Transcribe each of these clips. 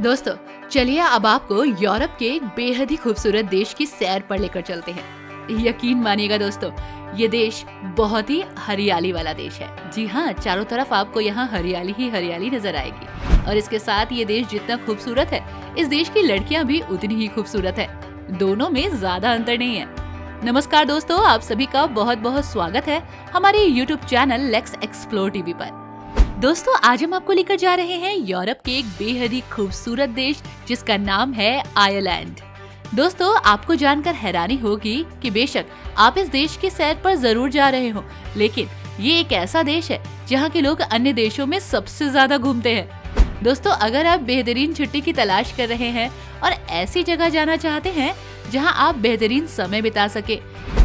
दोस्तों चलिए अब आपको यूरोप के एक बेहद ही खूबसूरत देश की सैर पर लेकर चलते हैं। यकीन मानिएगा दोस्तों, ये देश बहुत ही हरियाली वाला देश है। जी हाँ, चारों तरफ आपको यहाँ हरियाली ही हरियाली नजर आएगी और इसके साथ ये देश जितना खूबसूरत है, इस देश की लड़कियाँ भी उतनी ही खूबसूरत है। दोनों में ज्यादा अंतर नहीं है। नमस्कार दोस्तों, आप सभी का बहुत बहुत स्वागत है हमारे YouTube channel let's explore TV पर। दोस्तों आज हम आपको लेकर जा रहे हैं यूरोप के एक बेहद ही खूबसूरत देश जिसका नाम है आयरलैंड। दोस्तों आपको जानकर हैरानी होगी कि बेशक आप इस देश की सैर पर जरूर जा रहे हो, लेकिन ये एक ऐसा देश है जहाँ के लोग अन्य देशों में सबसे ज्यादा घूमते हैं। दोस्तों अगर आप बेहतरीन छुट्टी की तलाश कर रहे हैं और ऐसी जगह जाना चाहते हैं जहाँ आप बेहतरीन समय बिता सके,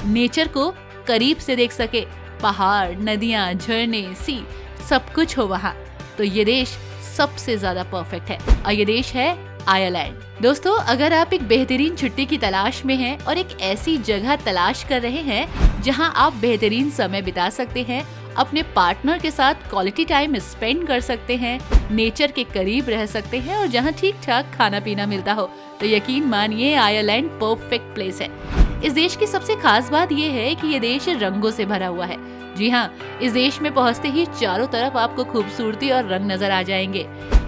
नेचर को करीब से देख सके, पहाड़, नदियाँ, झरने, सी सब कुछ हो वहाँ, तो ये देश सबसे ज्यादा परफेक्ट है और ये देश है आयरलैंड। दोस्तों अगर आप एक बेहतरीन छुट्टी की तलाश में हैं और एक ऐसी जगह तलाश कर रहे हैं जहां आप बेहतरीन समय बिता सकते हैं, अपने पार्टनर के साथ क्वालिटी टाइम स्पेंड कर सकते हैं, नेचर के करीब रह सकते हैं और जहां ठीक ठाक खाना पीना मिलता हो, तो यकीन मानिए आयरलैंड परफेक्ट प्लेस है। इस देश की सबसे खास बात ये है कि ये देश रंगों से भरा हुआ है। जी हाँ, इस देश में पहुँचते ही चारों तरफ आपको खूबसूरती और रंग नजर आ जाएंगे।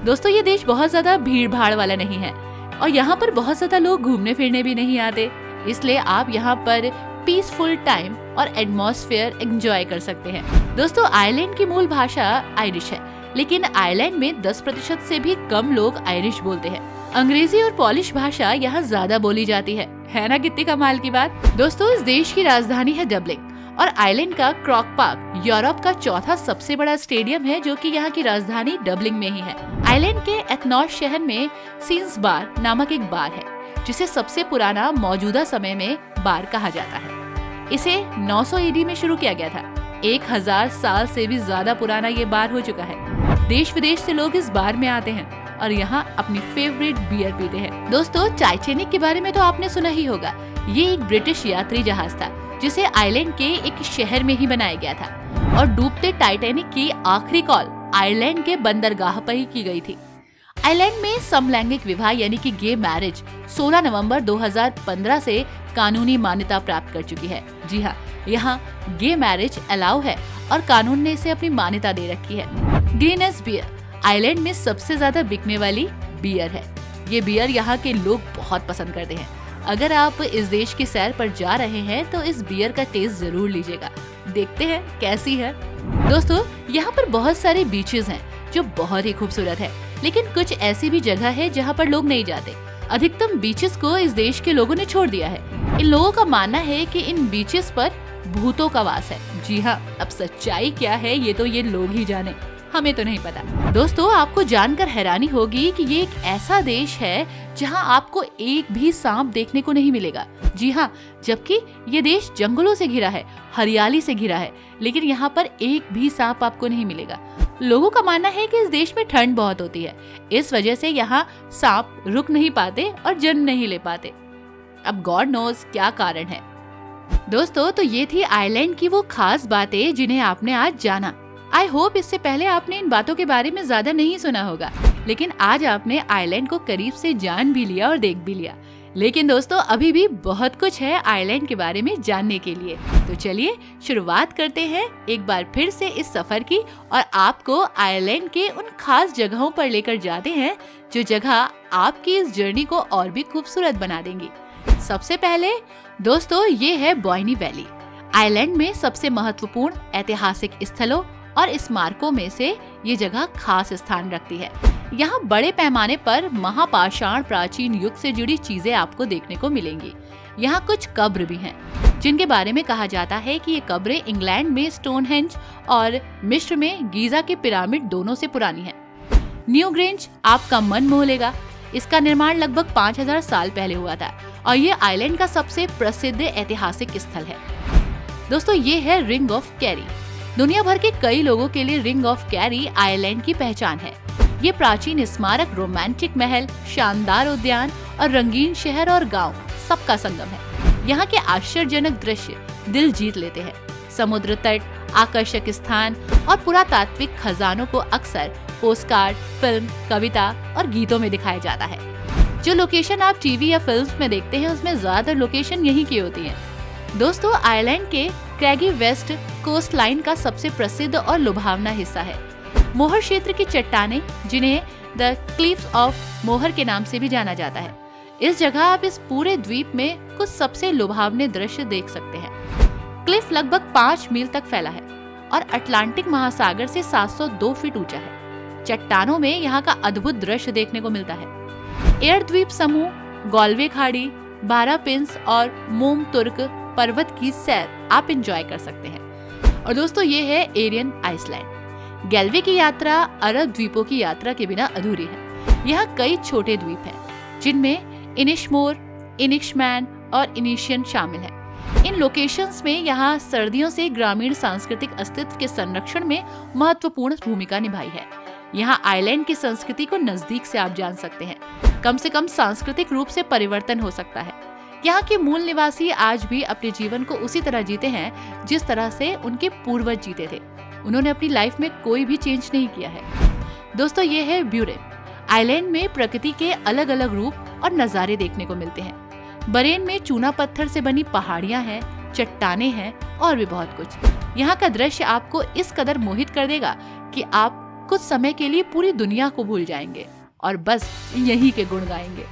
दोस्तों ये देश बहुत ज्यादा भीड़ भाड़ वाला नहीं है और यहाँ पर बहुत ज्यादा लोग घूमने फिरने भी नहीं आते, इसलिए आप यहाँ पर पीसफुल टाइम और एटमॉस्फेयर एंजॉय कर सकते हैं। दोस्तों आयरलैंड की मूल भाषा आयरिश है, लेकिन आयरलैंड में 10% से भी कम लोग आयरिश बोलते हैं। अंग्रेजी और पॉलिश भाषा यहाँ ज्यादा बोली जाती है ना? कितनी कमाल की बात। दोस्तों इस देश की राजधानी है डबलिन और आयरलैंड का क्रॉक पार्क यूरोप का चौथा सबसे बड़ा स्टेडियम है जो कि यहाँ की राजधानी डबलिन में ही है। आयरलैंड के एथनॉर्थ शहर में सीन्स बार नामक एक बार है जिसे सबसे पुराना मौजूदा समय में बार कहा जाता है। इसे 900 AD में शुरू किया गया था। 1000 साल से भी ज्यादा पुराना ये बार हो चुका है। देश विदेश से लोग इस बार में आते हैं और यहाँ अपनी फेवरेट बियर पीते हैं। दोस्तों टाइटैनिक के बारे में तो आपने सुना ही होगा। ये एक ब्रिटिश यात्री जहाज था जिसे आयरलैंड के एक शहर में ही बनाया गया था और डूबते टाइटैनिक की आखिरी कॉल आयरलैंड के बंदरगाह पर ही की गई थी। आयरलैंड में समलैंगिक विवाह यानी कि गे मैरिज 16 नवंबर 2015 से कानूनी मान्यता प्राप्त कर चुकी है। जी हाँ, यहाँ गे मैरिज अलाउ है और कानून ने इसे अपनी मान्यता दे रखी है। गिनेस बियर आयरलैंड में सबसे ज्यादा बिकने वाली बियर है। ये बियर यहाँ के लोग बहुत पसंद करते हैं। अगर आप इस देश की सैर पर जा रहे हैं तो इस बियर का टेस्ट जरूर लीजिएगा। देखते हैं कैसी है। दोस्तों यहाँ पर बहुत सारे बीचेस हैं जो बहुत ही खूबसूरत है, लेकिन कुछ ऐसी भी जगह है जहाँ पर लोग नहीं जाते। अधिकतम बीचेस को इस देश के लोगों ने छोड़ दिया है। इन लोगों का मानना है कि इन बीचेस पर भूतों का वास है। जी हाँ, अब सच्चाई क्या है ये तो ये लोग ही जाने, हमें तो नहीं पता। दोस्तों आपको जानकर हैरानी होगी कि ये एक ऐसा देश है जहां आपको एक भी सांप देखने को नहीं मिलेगा। जी हाँ, जबकि ये देश जंगलों से घिरा है, हरियाली से घिरा है, लेकिन यहाँ पर एक भी सांप आपको नहीं मिलेगा। लोगों का मानना है कि इस देश में ठंड बहुत होती है, इस वजह से यहाँ सांप रुक नहीं पाते और जन्म नहीं ले पाते। अब गॉड नोज क्या कारण है। दोस्तों तो ये थी आयरलैंड की वो खास बातें जिन्हें आपने आज जाना। आई होप इससे पहले आपने इन बातों के बारे में ज्यादा नहीं सुना होगा, लेकिन आज आपने आयरलैंड को करीब से जान भी लिया और देख भी लिया। लेकिन दोस्तों अभी भी बहुत कुछ है आयरलैंड के बारे में जानने के लिए, तो चलिए शुरुआत करते हैं एक बार फिर से इस सफर की और आपको आयरलैंड के उन खास जगहों पर लेकर जाते हैं जो जगह आपकी इस जर्नी को और भी खूबसूरत बना देंगी। सबसे पहले दोस्तों ये है बॉयनी वैली। आयरलैंड में सबसे महत्वपूर्ण ऐतिहासिक स्थलों और स्मारकों में से ये जगह खास स्थान रखती है। यहाँ बड़े पैमाने पर महापाषाण प्राचीन युग से जुड़ी चीजें आपको देखने को मिलेंगी। यहाँ कुछ कब्र भी हैं, जिनके बारे में कहा जाता है कि ये कब्रें इंग्लैंड में स्टोनहेंज और मिस्र में गीजा के पिरामिड दोनों से पुरानी हैं। न्यूग्रेंज आपका मन मोह लेगा। इसका निर्माण लगभग 5000 साल पहले हुआ था और ये आयरलैंड का सबसे प्रसिद्ध ऐतिहासिक स्थल है। दोस्तों ये है रिंग ऑफ कैरी। दुनिया भर के कई लोगों के लिए रिंग ऑफ कैरी आयरलैंड की पहचान है। ये प्राचीन स्मारक, रोमांटिक महल, शानदार उद्यान और रंगीन शहर और गांव सबका संगम है। यहाँ के आश्चर्यजनक दृश्य दिल जीत लेते हैं। समुद्र तट, आकर्षक स्थान और पुरातात्विक खजानों को अक्सर पोस्टकार्ड, फिल्म, कविता और गीतों में दिखाया जाता है। जो लोकेशन आप टीवी या फिल्म्स में देखते हैं उसमें ज्यादातर लोकेशन यहीं की होती हैं। दोस्तों, आयरलैंड के क्रैगी वेस्ट कोस्ट लाइन का सबसे प्रसिद्ध और लुभावना हिस्सा है मोहर क्षेत्र की चट्टानें, जिन्हें द क्लिफ्स ऑफ मोहर के नाम से भी जाना जाता है। इस जगह आप इस पूरे द्वीप में कुछ सबसे लुभावने दृश्य देख सकते हैं। क्लिफ लगभग 5 मील तक फैला है और अटलांटिक महासागर से 702 फीट ऊंचा है। चट्टानों में यहाँ का अद्भुत दृश्य देखने को मिलता है। एयर द्वीप समूह, गॉलवे खाड़ी, 12 पिंस और मोम तुर्क पर्वत की सैर आप एंजॉय कर सकते हैं। और दोस्तों, ये है एरियन आइसलैंड। गैल्वे की यात्रा अरब द्वीपों की यात्रा के बिना अधूरी है। यहाँ कई छोटे द्वीप हैं, जिनमें इनिशमोर, इनिशमैन और इनिशियन शामिल हैं। इन लोकेशंस में यहाँ सर्दियों से ग्रामीण सांस्कृतिक अस्तित्व के संरक्षण में महत्वपूर्ण भूमिका निभाई है। यहाँ आइलैंड की संस्कृति को नजदीक से आप जान सकते हैं। कम से कम सांस्कृतिक रूप से परिवर्तन हो सकता है। यहाँ के मूल निवासी आज भी अपने जीवन को उसी तरह जीते हैं जिस तरह से उनके पूर्वज जीते थे। उन्होंने अपनी लाइफ में कोई भी चेंज नहीं किया है। दोस्तों, ये है ब्यूरेन। आइलैंड में प्रकृति के अलग अलग रूप और नजारे देखने को मिलते हैं। बरेन में चूना पत्थर से बनी पहाड़ियां हैं, चट्टाने हैं और भी बहुत कुछ। यहाँ का दृश्य आपको इस कदर मोहित कर देगा कि आप कुछ समय के लिए पूरी दुनिया को भूल जाएंगे और बस यहीं के गुण गाएंगे।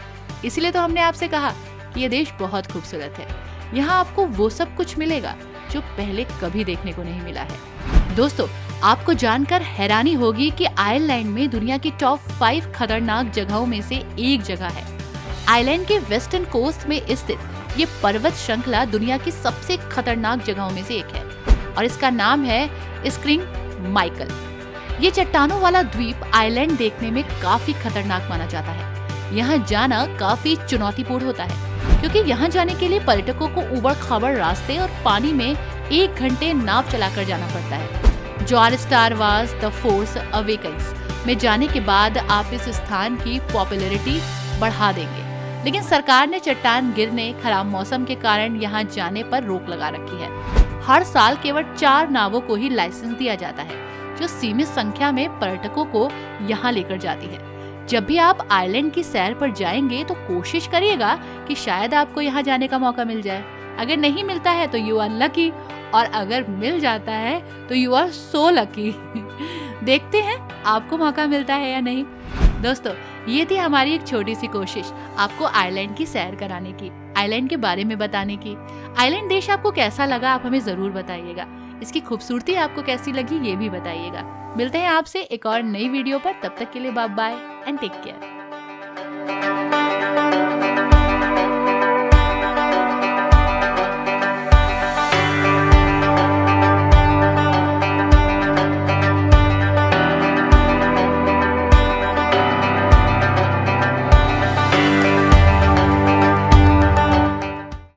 इसलिए तो हमने आपसे कहा कि ये देश बहुत खूबसूरत है। यहाँ आपको वो सब कुछ मिलेगा जो पहले कभी देखने को नहीं मिला है। दोस्तों, आपको जानकर हैरानी होगी कि आयरलैंड में दुनिया की टॉप 5 खतरनाक जगहों में से एक जगह है। आयरलैंड के वेस्टर्न कोस्ट में स्थित ये पर्वत श्रृंखला दुनिया की सबसे खतरनाक जगहों में से एक है और इसका नाम है स्क्रिंग माइकल। ये चट्टानों वाला द्वीप आइलैंड देखने में काफी खतरनाक माना जाता है। यहाँ जाना काफी चुनौतीपूर्ण होता है क्योंकि यहाँ जाने के लिए पर्यटकों को उबड़-खाबड़ रास्ते और पानी में 1 घंटे नाव चलाकर जाना पड़ता है। Jaw star wars the force awakens में जाने के बाद आप इस स्थान की पॉपुलैरिटी बढ़ा देंगे, लेकिन सरकार ने चट्टान गिरने, खराब मौसम के कारण यहाँ जाने पर रोक लगा रखी है। हर साल केवल 4 नावों को ही लाइसेंस दिया जाता है जो सीमित संख्या में पर्यटकों को यहाँ लेकर जाती है। जब भी आप आइलैंड की सैर पर जाएंगे तो कोशिश करिएगा कि शायद आपको यहाँ जाने का मौका मिल जाए। अगर नहीं मिलता है तो यू आर लकी, और अगर मिल जाता है तो यू आर सो लकी। देखते हैं आपको मौका मिलता है या नहीं। दोस्तों, ये थी हमारी एक छोटी सी कोशिश आपको आइलैंड की सैर कराने की, आइलैंड के बारे में बताने की। आइलैंड देश आपको कैसा लगा आप हमें जरूर बताइएगा। इसकी खूबसूरती आपको कैसी लगी ये भी बताइएगा। मिलते हैं आपसे एक और नई वीडियो पर। तब तक के लिए bye bye and take care.